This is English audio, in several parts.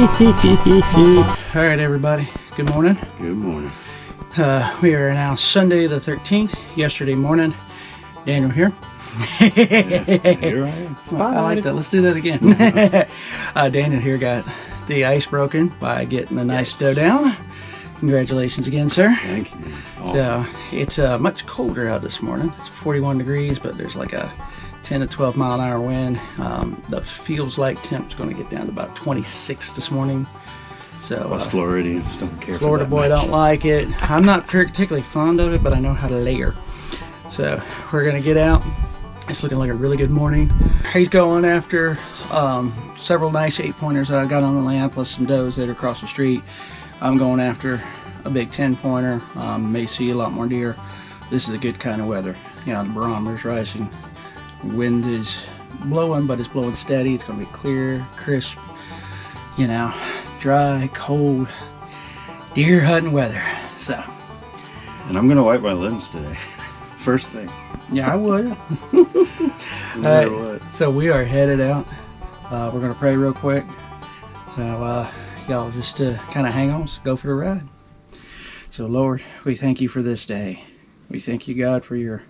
All right, everybody. Good morning. Good morning. We are now Sunday the 13th. Yesterday morning, Daniel here. Here I am. I like that. Let's do that again. Daniel here got the ice broken by getting a nice dough down. Congratulations again, sir. Thank you. Awesome. It's much colder out this morning. It's 41 degrees, but there's like a 10 to 12 mile an hour wind. The feels like temp's going to get down to about 26 this morning. So us Floridians don't care. Florida boy don't like it. I'm not particularly fond of it, but I know how to layer. So we're going to get out. It's looking like a really good morning. He's going after several nice 8-pointers that I got on the land, plus some does that are across the street. I'm going after a big 10-pointer. May see a lot more deer. This is a good kind of weather. You know, the barometer's rising. Wind is blowing, but it's blowing steady. It's going to be clear, crisp, you know, dry, cold, deer hunting weather. So, and I'm going to wipe my limbs today. First thing. Yeah, I would. So we are headed out. We're going to pray real quick. So y'all just kind of hang on, go for the ride. So Lord, we thank you for this day. We thank you, God, for your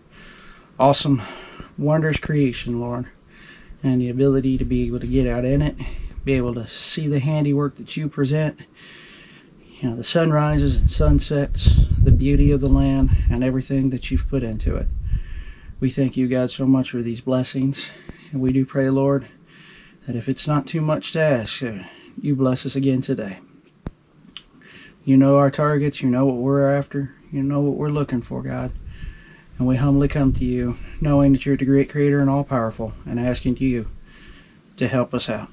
awesome, wondrous creation, Lord, and the ability to be able to get out in it, be able to see the handiwork that you present, you know, the sunrises and sunsets, the beauty of the land, and everything that you've put into it. We thank you, God, so much for these blessings, and we do pray, Lord, that if it's not too much to ask, you bless us again today. You know our targets, you know what we're after, you know what we're looking for, God. And we humbly come to you, knowing that you're the great creator and all-powerful, and asking you to help us out.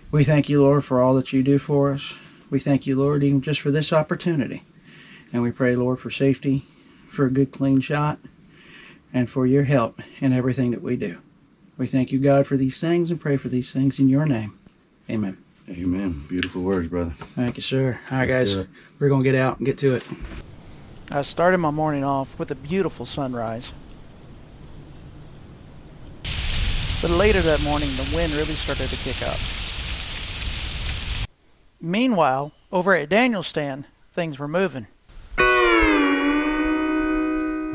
We thank you, Lord, for all that you do for us. We thank you, Lord, even just for this opportunity. And we pray, Lord, for safety, for a good, clean shot, and for your help in everything that we do. We thank you, God, for these things, and pray for these things in your name. Amen. Amen. Beautiful words, brother. Thank you, sir. All right, guys, we're going to get out and get to it. I started my morning off with a beautiful sunrise. But later that morning, the wind really started to kick up. Meanwhile, over at Daniel's stand, things were moving.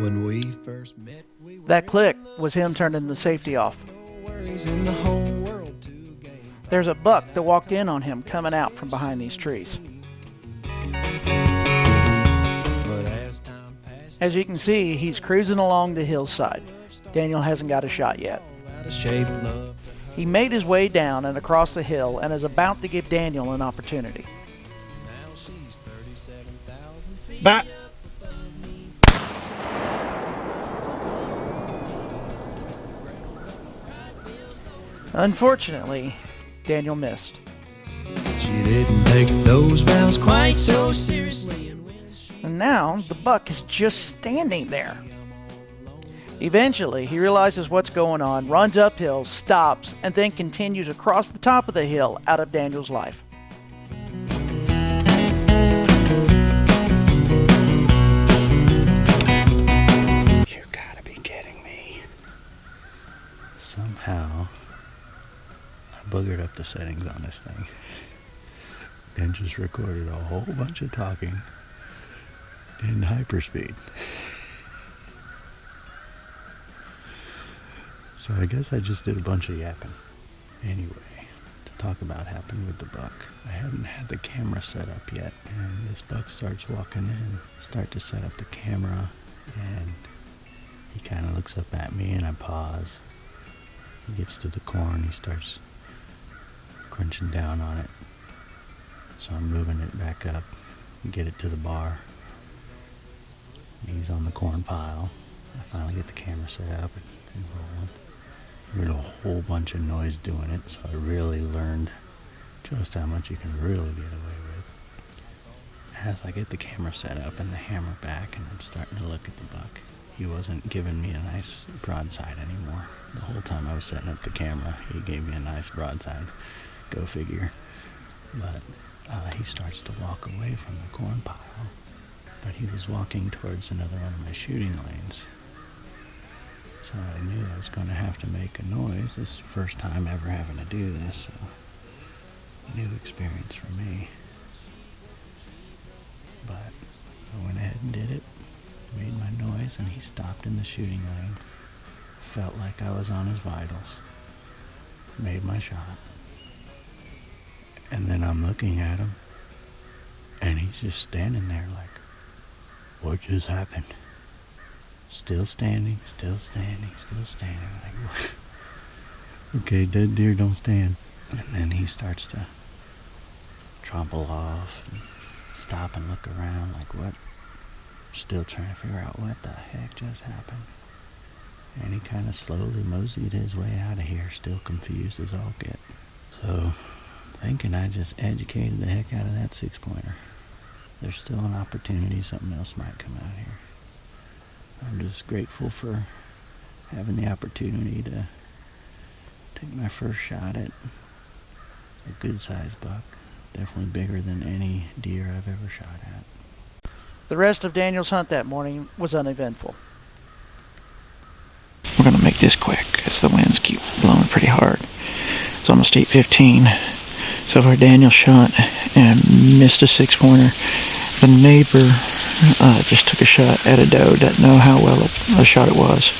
When we first met, That click was him turning the safety off. There's a buck that walked in on him coming out from behind these trees. As you can see, he's cruising along the hillside. Daniel hasn't got a shot yet. He made his way down and across the hill and is about to give Daniel an opportunity. But unfortunately, Daniel missed. she didn't take those vows quite so seriously. And now the buck is just standing there. Eventually, he realizes what's going on, runs uphill, stops, and then continues across the top of the hill out of Daniel's life. You gotta be kidding me. Somehow, I boogered up the settings on this thing and just recorded a whole bunch of talking in hyperspeed. So I guess I just did a bunch of yapping. Anyway, to talk about happened with the buck. I hadn't had the camera set up yet, and this buck starts walking in. Start to set up the camera, and he kind of looks up at me, and I pause. He gets to the corn, he starts crunching down on it. So I'm moving it back up and get it to the bar. He's on the corn pile. I finally get the camera set up and rolling. I heard a whole bunch of noise doing it, so I really learned just how much you can really get away with. As I get the camera set up and the hammer back and I'm starting to look at the buck, he wasn't giving me a nice broadside anymore. The whole time I was setting up the camera, he gave me a nice broadside. Go figure. But he starts to walk away from the corn pile. But he was walking towards another one of my shooting lanes. So I knew I was going to have to make a noise. This is the first time ever having to do this. So new experience for me. But I went ahead and did it, made my noise, and he stopped in the shooting lane. Felt like I was on his vitals. Made my shot. And then I'm looking at him, and he's just standing there like, what just happened? Still standing, still standing, still standing. Like, what? Okay, dead deer don't stand. And then he starts to trample off, and stop and look around like, what? Still trying to figure out what the heck just happened. And he kind of slowly moseyed his way out of here, still confused as all get. So, thinking I just educated the heck out of that 6-pointer. There's still an opportunity something else might come out here. I'm just grateful for having the opportunity to take my first shot at a good-sized buck. Definitely bigger than any deer I've ever shot at. The rest of Daniel's hunt that morning was uneventful. We're going to make this quick because the winds keep blowing pretty hard. It's almost 8:15. So far Daniel shot and missed a 6-pointer. The neighbor just took a shot at a doe. Doesn't know how well a shot it was.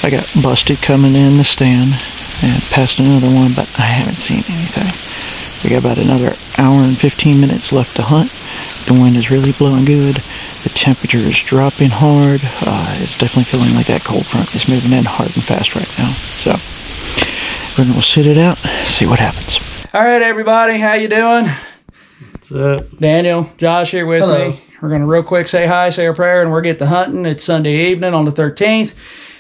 I got busted coming in the stand and passed another one, but I haven't seen anything. We got about another hour and 15 minutes left to hunt. The wind is really blowing good. The temperature is dropping hard. It's definitely feeling like that cold front is moving in hard and fast right now. So we're going to sit it out, see what happens. All right, everybody, how you doing? What's up? Daniel, Josh here with me. We're going to real quick say hi, say our prayer, and we'll get to hunting. It's Sunday evening on the 13th.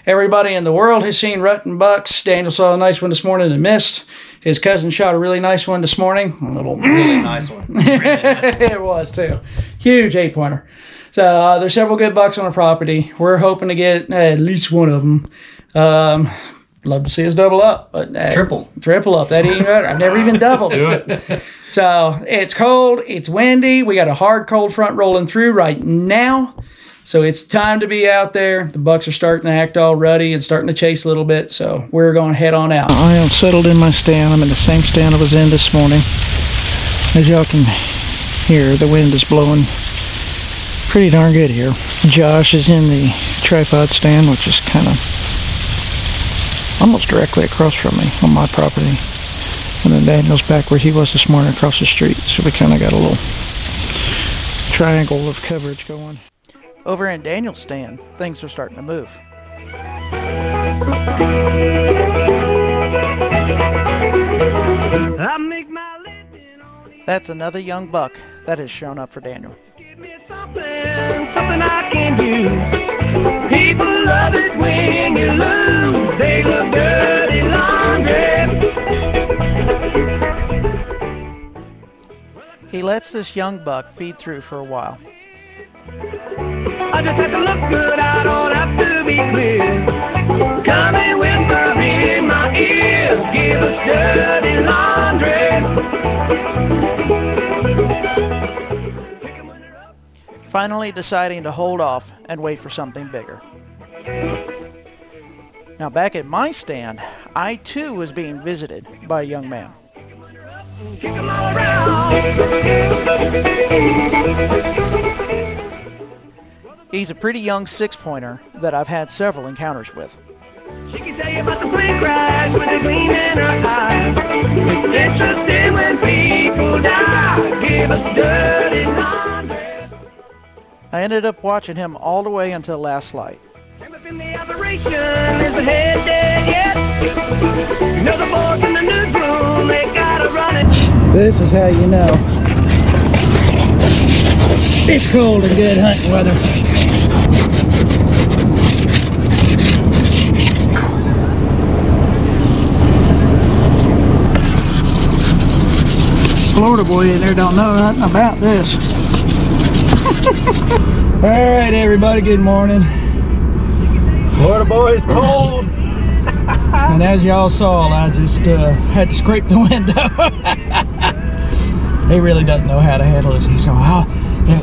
Everybody in the world has seen rutting bucks. Daniel saw a nice one this morning and missed. His cousin shot a really nice one this morning. A little really nice one. Really nice one. It was too. Huge 8-pointer. So there's several good bucks on the property. We're hoping to get at least one of them. Love to see us double up, but triple up. That ain't better. I've never even doubled. Do it. So it's cold. It's windy. We got a hard cold front rolling through right now. So it's time to be out there. The bucks are starting to act all ruddy and starting to chase a little bit. So we're going to head on out. I am settled in my stand. I'm in the same stand I was in this morning. As y'all can hear, the wind is blowing pretty darn good here. Josh is in the tripod stand, which is kind of almost directly across from me on my property. And then Daniel's back where he was this morning across the street. So we kind of got a little triangle of coverage going. Over in Daniel's stand, things are starting to move. That's another young buck that has shown up for Daniel. Something I can use. People love it when you lose. They look dirty laundry. He lets this young buck feed through for a while. I just have to look good. I don't have to be clear. Come and whisper in my ear. Give us dirty laundry. Finally deciding to hold off and wait for something bigger. Now back at my stand, I too was being visited by a young man. Kick 'em all around. He's a pretty young 6-pointer that I've had several encounters with. She can tell you about the plane crash with a gleam in her eye. It's interesting when people die. Give us dirty laundry. I ended up watching him all the way until last light. Came up in the operation, is the head dead yet? You know the boys in the newsroom, they gotta run it. This is how you know it's cold and good hunting weather. Florida boy in there don't know nothing about this. All right, everybody, good morning. Florida boy is cold. And as y'all saw, I just had to scrape the window. He really doesn't know how to handle this. He's going, oh,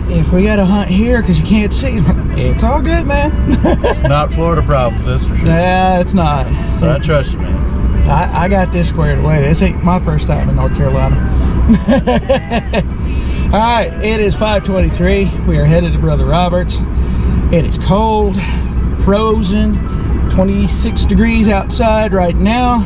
if we got to hunt here because you can't see, it's all good, man. It's not Florida problems, that's for sure. Yeah, it's not. But I trust you, man. I got this squared away. This ain't my first time in North Carolina. All right, it is 5:23. We are headed to Brother Roberts. It is cold, frozen, 26 degrees outside right now.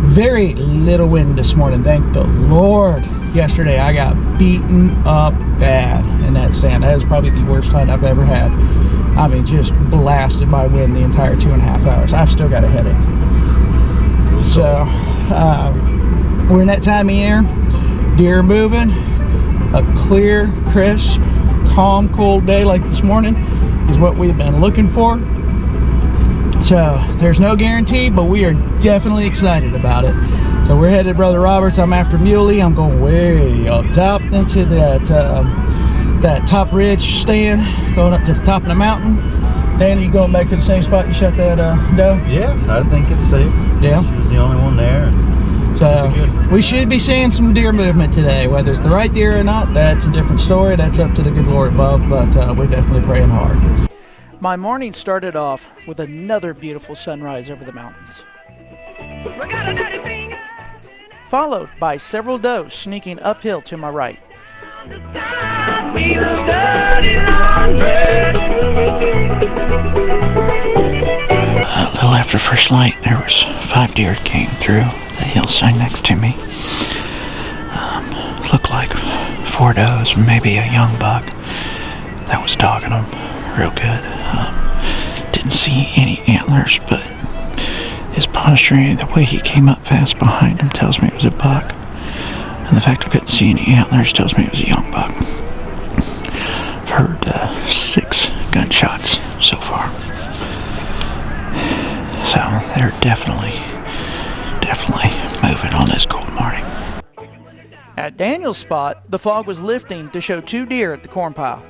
Very little wind this morning, thank the Lord. Yesterday I got beaten up bad in that stand. That was probably the worst hunt I've ever had. I mean, just blasted by wind the entire 2.5 hours. I've still got a headache. So, we're in that time of year. Deer are moving. A clear, crisp, calm, cold day like this morning is what we've been looking for. So there's no guarantee, but we are definitely excited about it. So we're headed to Brother Roberts. I'm after Muley. I'm going way up top into that top ridge stand, going up to the top of the mountain. Dan, you going back to the same spot you shot that doe? Yeah, I think it's safe. Yeah. She was the only one there. So we should be seeing some deer movement today. Whether it's the right deer or not, that's a different story. That's up to the good Lord above, but we're definitely praying hard. My morning started off with another beautiful sunrise over the mountains, followed by several does sneaking uphill to my right. A little after first light, there was 5 deer that came through the hillside next to me. Looked like 4 does, maybe a young buck that was dogging them real good. Didn't see any antlers, but his posturing, the way he came up fast behind him, tells me it was a buck. And the fact I couldn't see any antlers tells me it was a young buck. I've heard 6 gunshots so far. So they're definitely moving on this cold morning. At Daniel's spot, the fog was lifting to show 2 deer at the corn pile.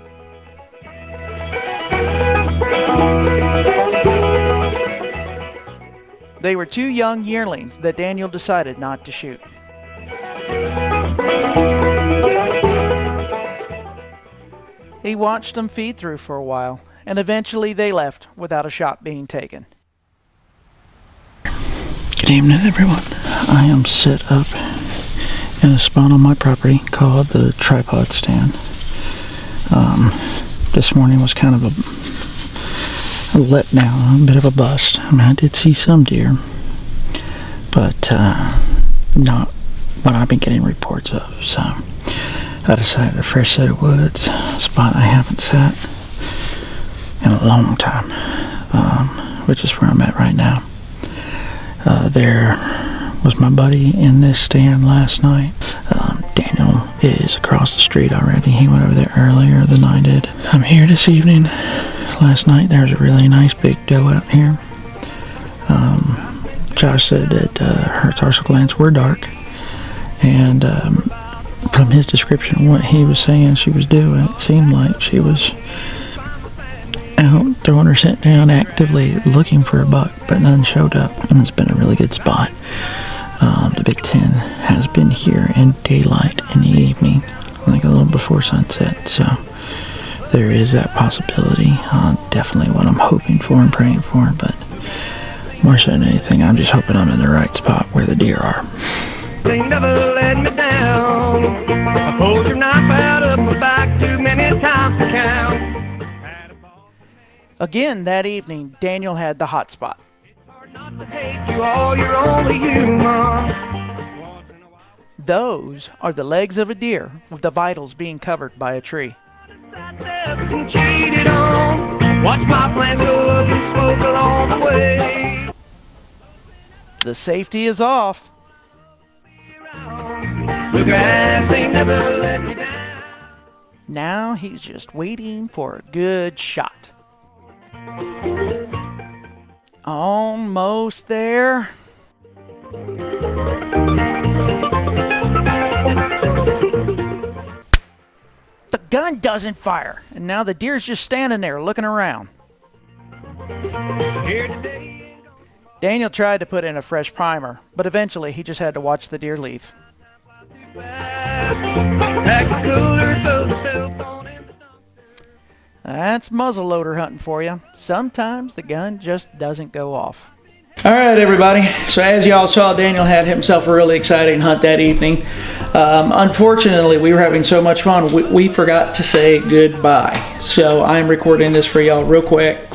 They were 2 young yearlings that Daniel decided not to shoot. He watched them feed through for a while, and eventually they left without a shot being taken. Good evening, everyone. I am set up in a spot on my property called the tripod stand. This morning was kind of a letdown, a bit of a bust. I mean, I did see some deer, but not what I've been getting reports of. So I decided a fresh set of woods, a spot I haven't sat in a long time, which is where I'm at right now. There was my buddy in this stand last night. Daniel is across the street already. He went over there earlier than I did. I'm here this evening. Last night there was a really nice big doe out here. Josh said that her tarsal glands were dark, and from his description of what he was saying she was doing, it seemed like she was out throwing her scent down, actively looking for a buck, but none showed up. And it's been a really good spot. The Big Ten has been here in daylight in the evening, like a little before sunset, so there is that possibility. Definitely what I'm hoping for and praying for, but more so than anything, I'm just hoping I'm in the right spot where the deer are. They never let me down. I pulled your knife out of my back too many times to count. Again that evening, Daniel had the hot spot. Not to hate you all, you're only human. Those are the legs of a deer with the vitals being covered by a tree. Cheated on. Watch my plans look and smoke along the way. The safety is off. The grass ain't never let me down. Now he's just waiting for a good shot. Almost there. The gun doesn't fire, and now the deer's just standing there looking around. Daniel tried to put in a fresh primer, but eventually he just had to watch the deer leave. That's muzzleloader hunting for you. Sometimes the gun just doesn't go off. All right, everybody. So as y'all saw, Daniel had himself a really exciting hunt that evening. Unfortunately, we were having so much fun, we forgot to say goodbye. So I'm recording this for y'all real quick.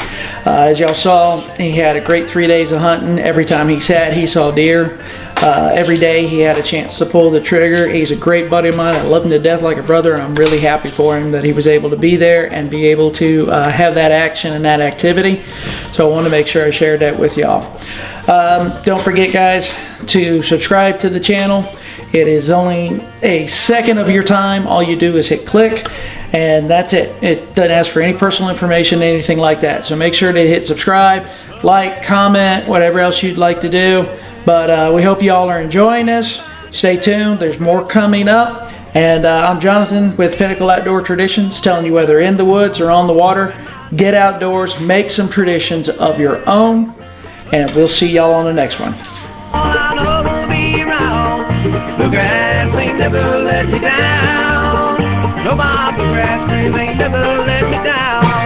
As y'all saw, he had a great 3 days of hunting. Every time he sat, he saw deer. Every day he had a chance to pull the trigger. He's a great buddy of mine. I love him to death like a brother. I'm really happy for him that he was able to be there and be able to have that action and that activity. So I want to make sure I shared that with y'all. Don't forget, guys, to subscribe to the channel. It is only a second of your time. All you do is hit click, and that's it. It doesn't ask for any personal information, anything like that. So make sure to hit subscribe, like, comment, whatever else you'd like to do. But we hope you all are enjoying this. Stay tuned. There's more coming up. And I'm Jonathan with Pinnacle Outdoor Traditions, telling you whether in the woods or on the water, get outdoors, make some traditions of your own, and we'll see y'all on the next one. The grass ain't never let me down. No, my grass ain't never let me down.